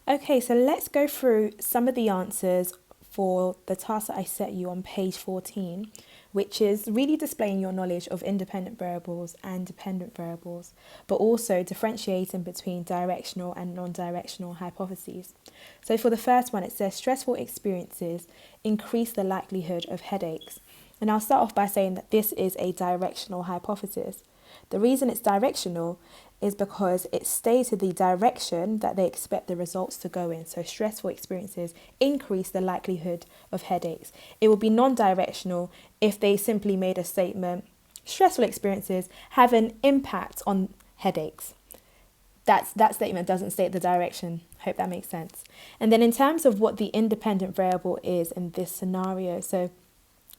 Okay, so let's go through some of the answers for the task that I set you on page 14, which is really displaying your knowledge of independent variables and dependent variables, but also differentiating between directional and non-directional hypotheses. So for the first one, it says stressful experiences increase the likelihood of headaches. And I'll start off by saying that this is a directional hypothesis. The reason it's directional is because it stated the direction that they expect the results to go in. So stressful experiences increase the likelihood of headaches. It will be non-directional if they simply made a statement, stressful experiences have an impact on headaches. That statement doesn't state the direction. Hope that makes sense. And then in terms of what the independent variable is in this scenario, so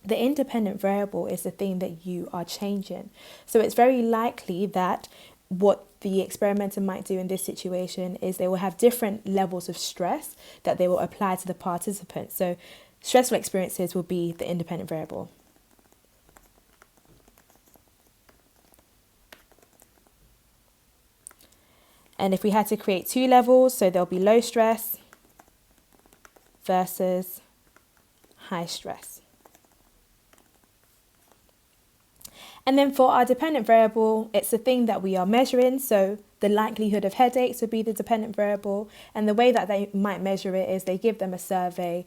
the independent variable is the thing that you are changing. So it's very likely that what the experimenter might do in this situation is they will have different levels of stress that they will apply to the participants. So stressful experiences will be the independent variable. And if we had to create two levels, so there'll be low stress versus high stress. And then for our dependent variable, it's the thing that we are measuring. So the likelihood of headaches would be the dependent variable. And the way that they might measure it is they give them a survey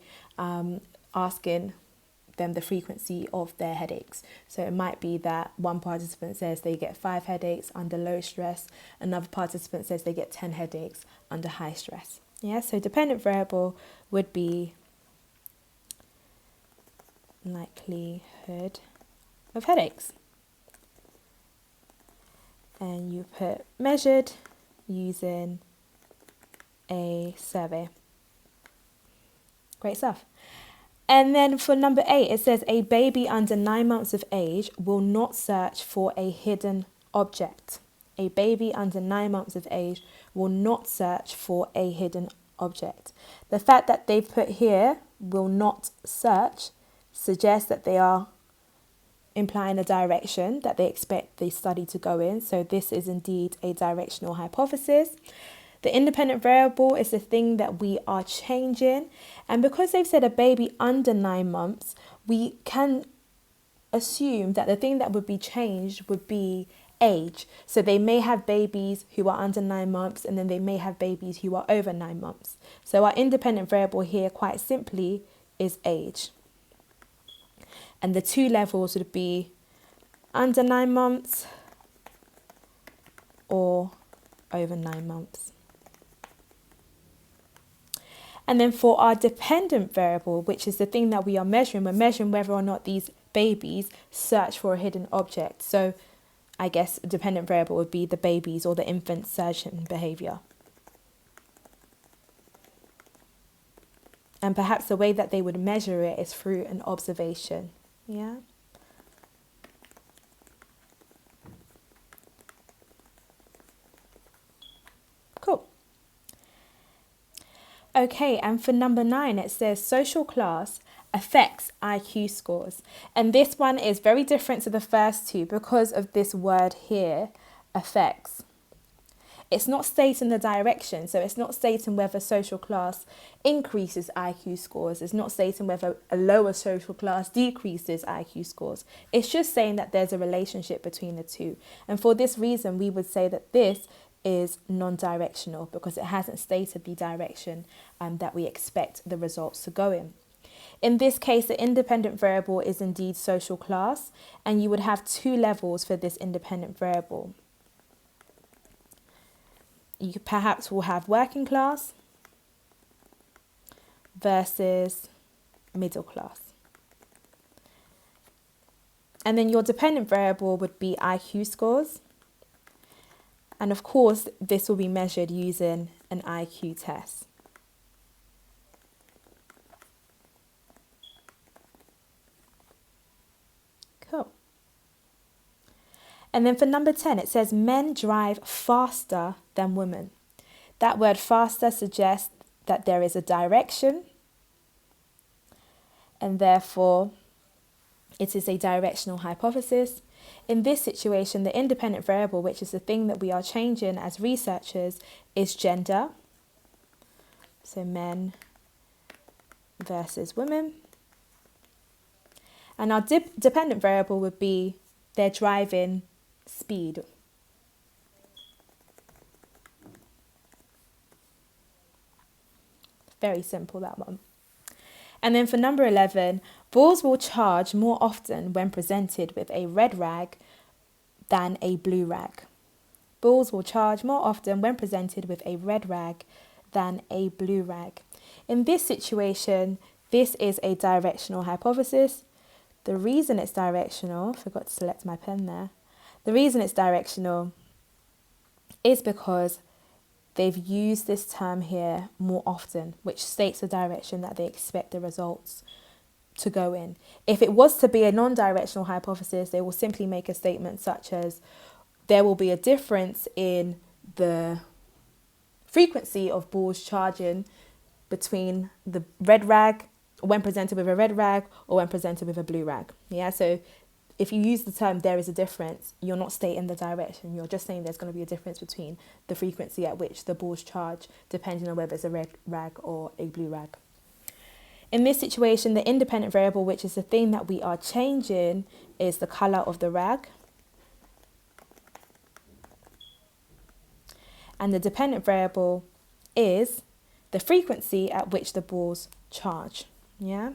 asking them the frequency of their headaches. So it might be that one participant says they get 5 headaches under low stress. Another participant says they get 10 headaches under high stress. Yeah, so dependent variable would be likelihood of headaches. And you put measured using a survey. Great stuff. And then for number 8, it says a baby under 9 months of age will not search for a hidden object. A baby under 9 months of age will not search for a hidden object. The fact that they've put here will not search suggests that they are implying a direction that they expect the study to go in. So this is indeed a directional hypothesis. The independent variable is the thing that we are changing. And because they've said a baby under 9 months, we can assume that the thing that would be changed would be age. So they may have babies who are under 9 months, and then they may have babies who are over 9 months. So our independent variable here, quite simply, is age. And the two levels would be under 9 months or over 9 months. And then for our dependent variable, which is the thing that we are measuring, we're measuring whether or not these babies search for a hidden object. So I guess a dependent variable would be the babies or the infant's searching behavior. And perhaps the way that they would measure it is through an observation. Yeah. Cool. Okay, and for number 9, it says social class affects IQ scores. And this one is very different to the first two because of this word here, affects. It's not stating the direction, so it's not stating whether social class increases IQ scores. It's not stating whether a lower social class decreases IQ scores. It's just saying that there's a relationship between the two. And for this reason, we would say that this is non-directional because it hasn't stated the direction that we expect the results to go in. In this case, the independent variable is indeed social class, and you would have two levels for this independent variable. You perhaps will have working class versus middle class. And then your dependent variable would be IQ scores. And of course, this will be measured using an IQ test. Cool. And then for number 10, it says men drive faster than women. That word faster suggests that there is a direction, and therefore it is a directional hypothesis. In this situation, the independent variable, which is the thing that we are changing as researchers, is gender. So men versus women. And our dependent variable would be their driving speed. Very simple, that one. And then for number 11, bulls will charge more often when presented with a red rag than a blue rag. Bulls will charge more often when presented with a red rag than a blue rag. In this situation, this is a directional hypothesis. The reason it's directional, forgot to select my pen there. The reason it's directional is because they've used this term here more often, which states the direction that they expect the results to go in. If it was to be a non-directional hypothesis, they will simply make a statement such as, there will be a difference in the frequency of bulls charging between the red rag, when presented with a red rag, or when presented with a blue rag. Yeah, so if you use the term there is a difference, you're not stating the direction. You're just saying there's going to be a difference between the frequency at which the bulls charge, depending on whether it's a red rag or a blue rag. In this situation, the independent variable, which is the thing that we are changing, is the colour of the rag. And the dependent variable is the frequency at which the bulls charge. Yeah.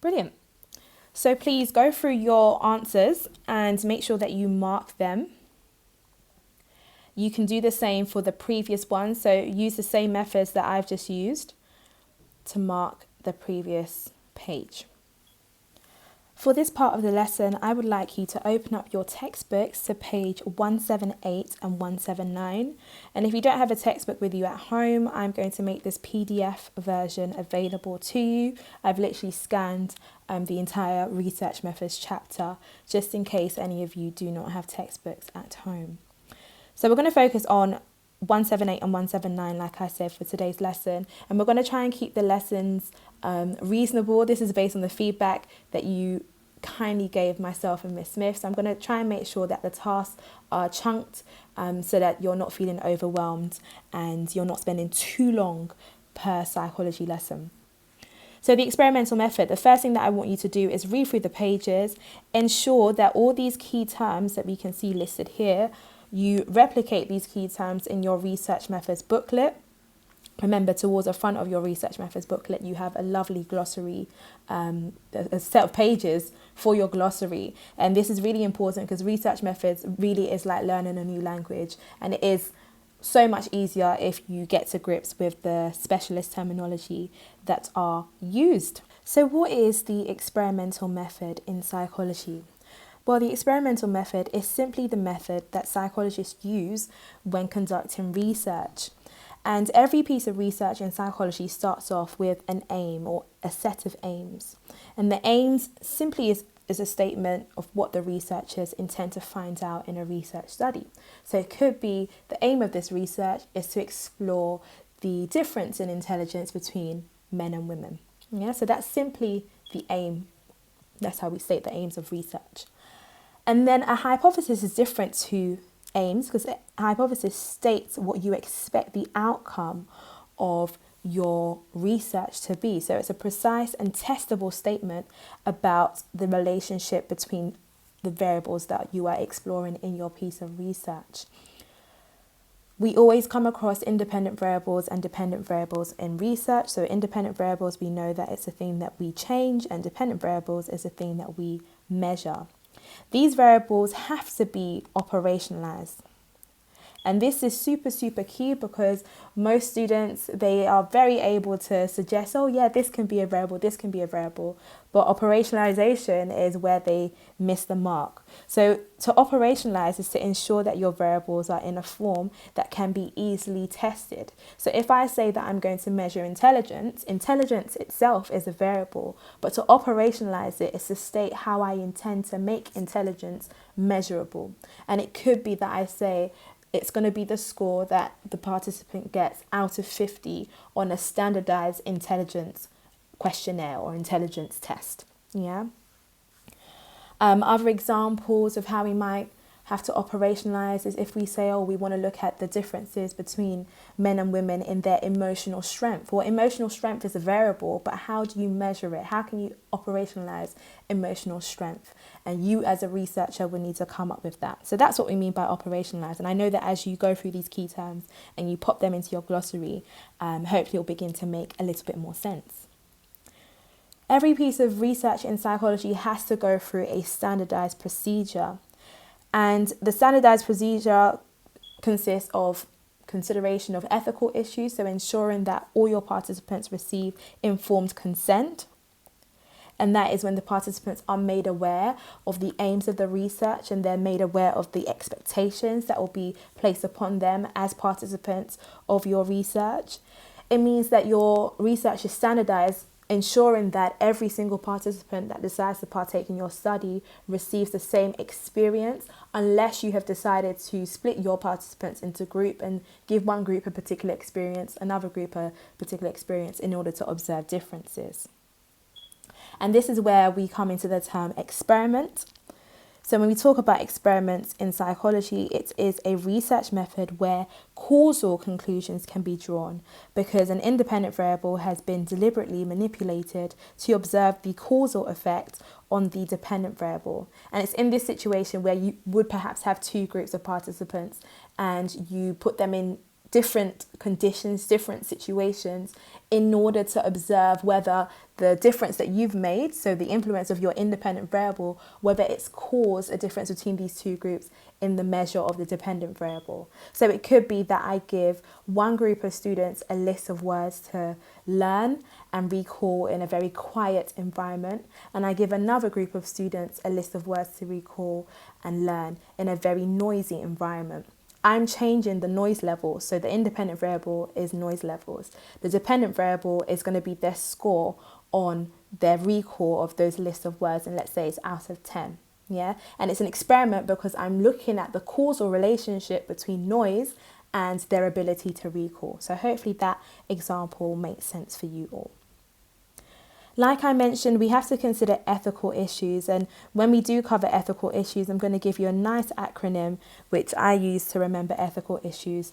Brilliant. So please go through your answers and make sure that you mark them. You can do the same for the previous one. So use the same methods that I've just used to mark the previous page. For this part of the lesson, I would like you to open up your textbooks to page 178 and 179. And if you don't have a textbook with you at home, I'm going to make this PDF version available to you. I've literally scanned the entire research methods chapter, just in case any of you do not have textbooks at home. So we're going to focus on 178 and 179, like I said, for today's lesson. And we're going to try and keep the lessons reasonable. This is based on the feedback that you kindly gave myself and Miss Smith. So I'm going to try and make sure that the tasks are chunked so that you're not feeling overwhelmed and you're not spending too long per psychology lesson. So the experimental method, the first thing that I want you to do is read through the pages, ensure that all these key terms that we can see listed here, you replicate these key terms in your research methods booklet. Remember, towards the front of your research methods booklet, you have a lovely glossary, a set of pages for your glossary. And this is really important because research methods really is like learning a new language. And it is so much easier if you get to grips with the specialist terminology that are used. So what is the experimental method in psychology? Well, the experimental method is simply the method that psychologists use when conducting research. And every piece of research in psychology starts off with an aim or a set of aims. And the aims simply is a statement of what the researchers intend to find out in a research study. So it could be the aim of this research is to explore the difference in intelligence between men and women. Yeah, so that's simply the aim. That's how we state the aims of research. And then a hypothesis is different to aims because a hypothesis states what you expect the outcome of your research to be. So it's a precise and testable statement about the relationship between the variables that you are exploring in your piece of research. We always come across independent variables and dependent variables in research. So independent variables, we know that it's a thing that we change, and dependent variables is a thing that we measure. These variables have to be operationalized. And this is super, super key because most students, they are very able to suggest, oh yeah, this can be a variable, this can be a variable. But operationalization is where they miss the mark. So to operationalize is to ensure that your variables are in a form that can be easily tested. So if I say that I'm going to measure intelligence, intelligence itself is a variable. But to operationalize it is to state how I intend to make intelligence measurable. And it could be that I say, it's going to be the score that the participant gets out of 50 on a standardized intelligence questionnaire or intelligence test. Yeah. Other examples of how we might have to operationalize is if we say, oh, we want to look at the differences between men and women in their emotional strength. Well, emotional strength is a variable, but how do you measure it? How can you operationalize emotional strength? And you as a researcher will need to come up with that. So that's what we mean by operationalize. And I know that as you go through these key terms and you pop them into your glossary, hopefully it'll begin to make a little bit more sense. Every piece of research in psychology has to go through a standardized procedure. And the standardized procedure consists of consideration of ethical issues, so ensuring that all your participants receive informed consent. And that is when the participants are made aware of the aims of the research and they're made aware of the expectations that will be placed upon them as participants of your research. It means that your research is standardized, ensuring that every single participant that decides to partake in your study receives the same experience, unless you have decided to split your participants into group and give one group a particular experience, another group a particular experience in order to observe differences. And this is where we come into the term experiment. So when we talk about experiments in psychology, it is a research method where causal conclusions can be drawn because an independent variable has been deliberately manipulated to observe the causal effect on the dependent variable. And it's in this situation where you would perhaps have two groups of participants and you put them in different conditions, different situations, in order to observe whether the difference that you've made, so the influence of your independent variable, whether it's caused a difference between these two groups in the measure of the dependent variable. So it could be that I give one group of students a list of words to learn and recall in a very quiet environment, and I give another group of students a list of words to recall and learn in a very noisy environment. I'm changing the noise level. So the independent variable is noise levels. The dependent variable is going to be their score on their recall of those list of words. And let's say it's out of 10. Yeah. And it's an experiment because I'm looking at the causal relationship between noise and their ability to recall. So hopefully that example makes sense for you all. Like I mentioned, we have to consider ethical issues. And when we do cover ethical issues, I'm going to give you a nice acronym, which I use to remember ethical issues.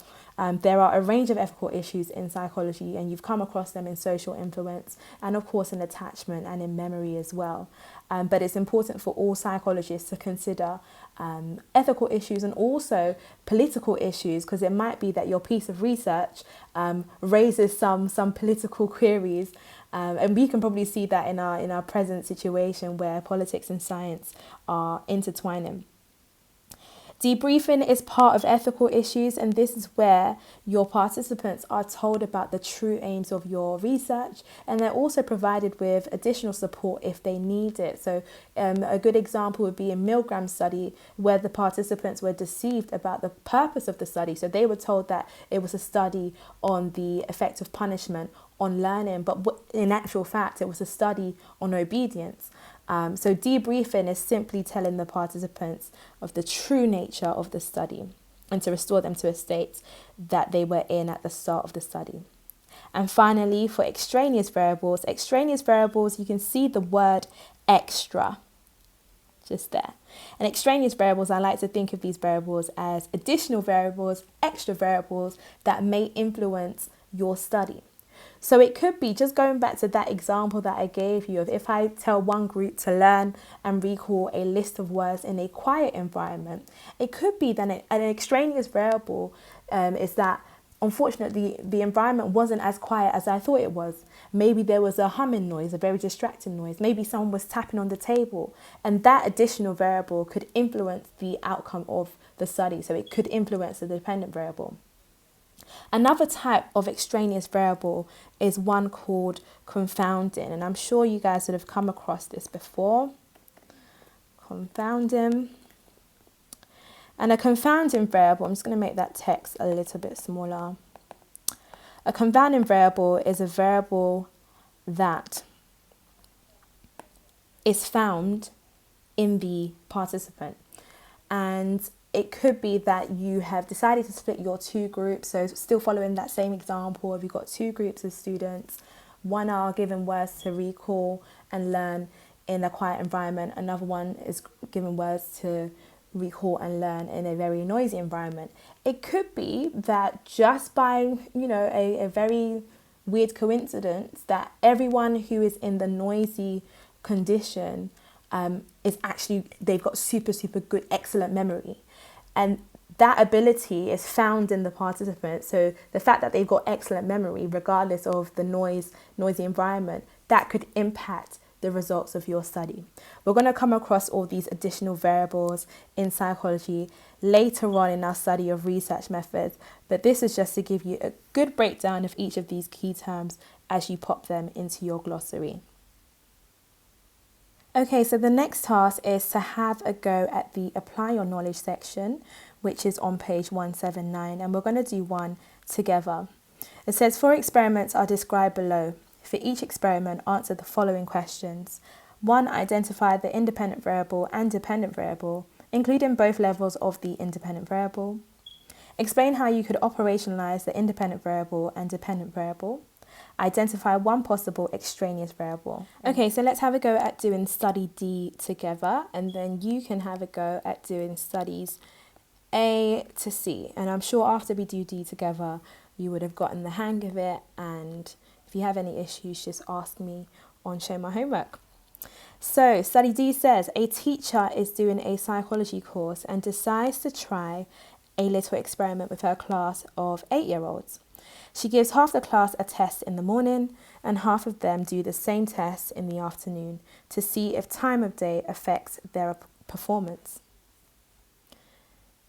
There are a range of ethical issues in psychology, and you've come across them in social influence and, of course, in attachment and in memory as well. But it's important for all psychologists to consider ethical issues and also political issues, because it might be that your piece of research raises some political queries. And we can probably see that in our present situation where politics and science are intertwining. Debriefing is part of ethical issues, and this is where your participants are told about the true aims of your research, and they're also provided with additional support if they need it. So a good example would be a Milgram study where the participants were deceived about the purpose of the study. So they were told that it was a study on the effect of punishment on learning, but in actual fact it was a study on obedience. So debriefing is simply telling the participants of the true nature of the study and to restore them to a state that they were in at the start of the study. And finally, for extraneous variables, you can see the word extra just there. And extraneous variables, I like to think of these variables as additional variables, extra variables that may influence your study. So it could be, just going back to that example that I gave you, of if I tell one group to learn and recall a list of words in a quiet environment, it could be that an extraneous variable is that, unfortunately, the environment wasn't as quiet as I thought it was. Maybe there was a humming noise, a very distracting noise. Maybe someone was tapping on the table, and that additional variable could influence the outcome of the study. So it could influence the dependent variable. Another type of extraneous variable is one called confounding, and I'm sure you guys would have come across this before. Confounding. And a confounding variable, I'm just going to make that text a little bit smaller. A confounding variable is a variable that is found in the participant, and it could be that you have decided to split your two groups. So still following that same example, if you've got two groups of students, one are given words to recall and learn in a quiet environment. Another one is given words to recall and learn in a very noisy environment. It could be that just by, a very weird coincidence that everyone who is in the noisy condition is actually, they've got super, super good, excellent memory. And that ability is found in the participants. So the fact that they've got excellent memory, regardless of the noisy environment, that could impact the results of your study. We're going to come across all these additional variables in psychology later on in our study of research methods, but this is just to give you a good breakdown of each of these key terms as you pop them into your glossary. Okay, so the next task is to have a go at the apply your knowledge section, which is on page 179, and we're going to do one together. It says 4 experiments are described below. For each experiment, answer the following questions. 1. Identify the independent variable and dependent variable, including both levels of the independent variable. Explain how you could operationalize the independent variable and dependent variable. Identify one possible extraneous variable. Okay, so let's have a go at doing study D together, and then you can have a go at doing studies A to C. And I'm sure after we do D together, you would have gotten the hang of it, and if you have any issues, just ask me on Show My Homework. So study D says a teacher is doing a psychology course and decides to try a little experiment with her class of 8-year-olds. She gives half the class a test in the morning and half of them do the same test in the afternoon to see if time of day affects their performance.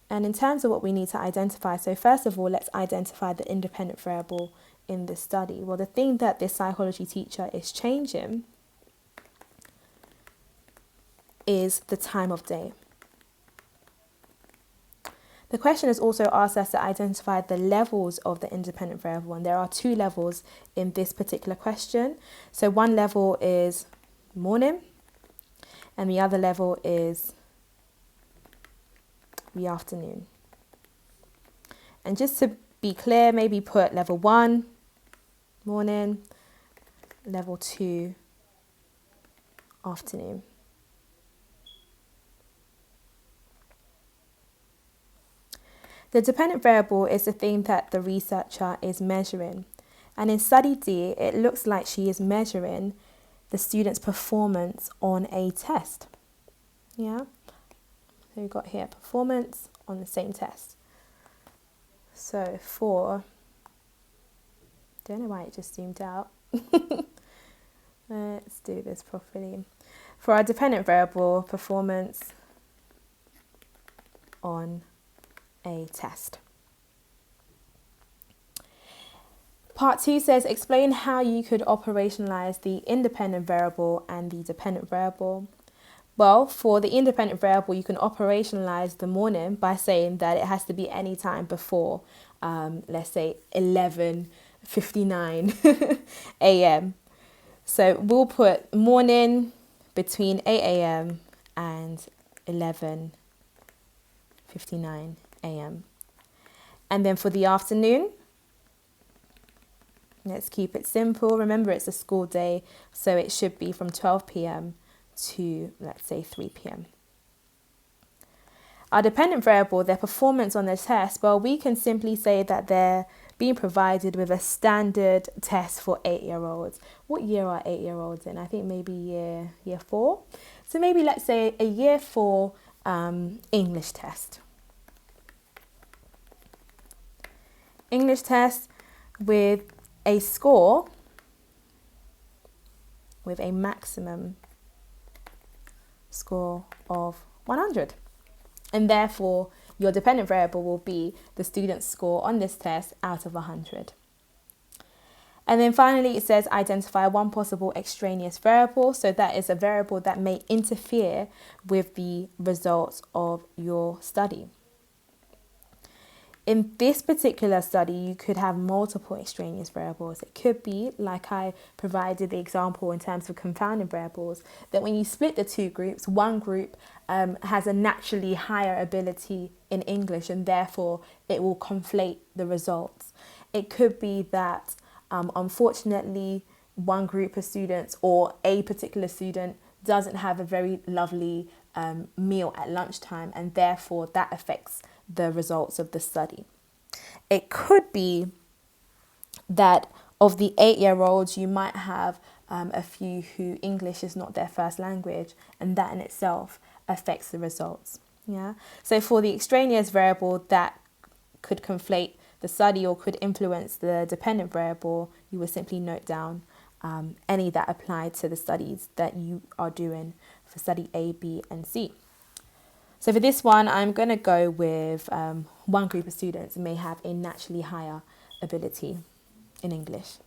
And in terms of what we need to identify, so first of all, let's identify the independent variable in this study. Well, the thing that this psychology teacher is changing is the time of day. The question has also asked us to identify the levels of the independent variable, and there are 2 levels in this particular question. So one level is morning and the other level is the afternoon. And just to be clear, maybe put level 1 morning, level 2 afternoon. The dependent variable is the thing that the researcher is measuring. And in study D, it looks like she is measuring the student's performance on a test. Yeah. So we've got here performance on the same test. So don't know why it just zoomed out. Let's do this properly. For our dependent variable, performance on a test. Part 2 says explain how you could operationalize the independent variable and the dependent variable. Well, for the independent variable, you can operationalize the morning by saying that it has to be any time before, let's say 11:59 a.m. So we'll put morning between 8 a.m. and 11:59 a.m. And then for the afternoon, let's keep it simple. Remember, it's a school day, so it should be from 12 p.m. to, let's say, 3 p.m. Our dependent variable, their performance on the test, well, we can simply say that they're being provided with a standard test for 8-year-olds. What year are 8-year-olds in? I think maybe year 4. So maybe let's say a year 4 English test. English test with a score with a maximum score of 100. And therefore, your dependent variable will be the student's score on this test out of 100. And then finally, it says identify one possible extraneous variable. So that is a variable that may interfere with the results of your study. In this particular study, you could have multiple extraneous variables. It could be, like I provided the example in terms of confounding variables, that when you split the two groups, one group has a naturally higher ability in English and therefore it will conflate the results. It could be that unfortunately one group of students or a particular student doesn't have a very lovely meal at lunchtime and therefore that affects the results of the study. It could be that of the 8-year-olds, you might have a few who English is not their first language, and that in itself affects the results. Yeah. So for the extraneous variable that could conflate the study or could influence the dependent variable, you would simply note down any that apply to the studies that you are doing for study A, B, and C. So for this one, I'm going to go with one group of students may have a naturally higher ability in English.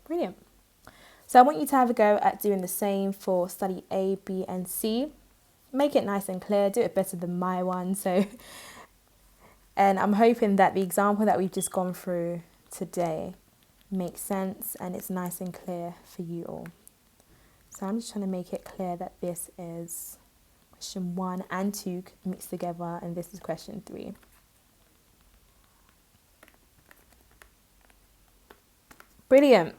Brilliant. So I want you to have a go at doing the same for study A, B, and C. Make it nice and clear. Do it better than my one. And I'm hoping that the example that we've just gone through today makes sense and it's nice and clear for you all. So I'm just trying to make it clear that this is question 1 and 2 mixed together, and this is question 3. Brilliant.